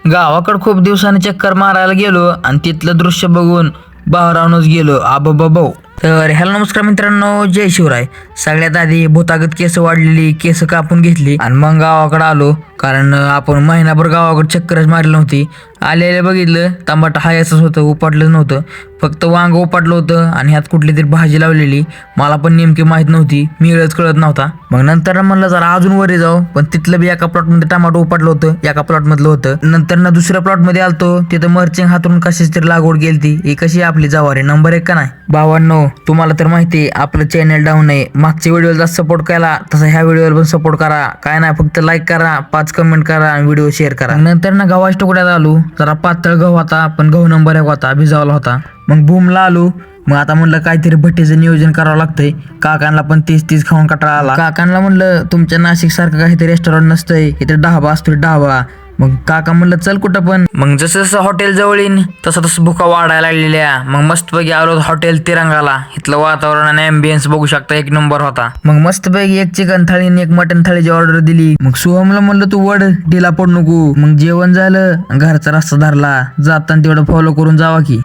गावाकडे खूप दिवसांनी चक्कर मारायला गेलो आणि तिथलं दृश्य बघून भारावूनच गेलो आबाबाबो. तर हॅलो नमस्कार मित्रांनो, जय शिवराय. सगळ्यात आधी भूतागत केस वाढलेली केस कापून घेतली आणि मग गावाकडे आलो, कारण आपण महिनाभर गावाकडे चक्करच मारली नव्हती. आलेलं बघितलं, टमाटा हायसच होतं, उपाटलं नव्हतं, फक्त वांग उपाटलं होतं आणि ह्यात कुठली तरी भाजी लावलेली. मला पण नेमकी माहीत नव्हती, मिळच कळत नव्हता. मग नंतर म्हणलं जरा अजून वरी जाऊ, पण तिथलं बी एका प्लॉटमध्ये टमाटो उपाटलं होतं, एका प्लॉटमधलं होतं. नंतर दुसऱ्या प्लॉटमध्ये आलतो, तिथं मर्चिंग हातरून कशाची तरी लागवड गेलती. ही कशी आपली जवारी नंबर 1 का नाही भावांनो. तुम्हाला तर माहिती आहे आपलं चॅनल डाऊन आहे. मागच्या व्हिडिओला जास्त सपोर्ट केला, तसा ह्या व्हिडिओला पण सपोर्ट करा. काय नाही, फक्त लाईक करा, 5 कमेंट करा आणि व्हिडिओ शेअर करा. नंतर गव्हाच्या तुकड्यात आलो. जरा पातळ गहू होता, पण गहू नंबर 1 होता, भिजावला होता. मग भूमला आलो. मग आता म्हणलं काहीतरी भट्टीचं नियोजन करावं लागतंय. काकांना पण तीच खाऊन कंटाळा आला. काकांना म्हणलं तुमच्या नाशिक सारखं काहीतरी रेस्टॉरंट नसतंय, इथे ढाबा असतो ढाबा. मग काका म्हणलं चल कुठं पण. मग जसं जसं हॉटेल जवळ येईन तसं भुका वाढायला लागलेल्या. मग मस्तपैकी आलो हॉटेल तिरंगाला. इथलं वातावरण आणि ॲम्बियन्स बघू शकता, 1 नंबर होता. मग मस्तपैकी 1 चिकन थाळी आणि 1 मटन थाळीची ऑर्डर दिली. मग सोहमला म्हणलं तू वड ढिला पडू नको. मग जेवण झालं, घरचा रस्ता धरला. जाताना तेवढं फॉलो करून जावा की.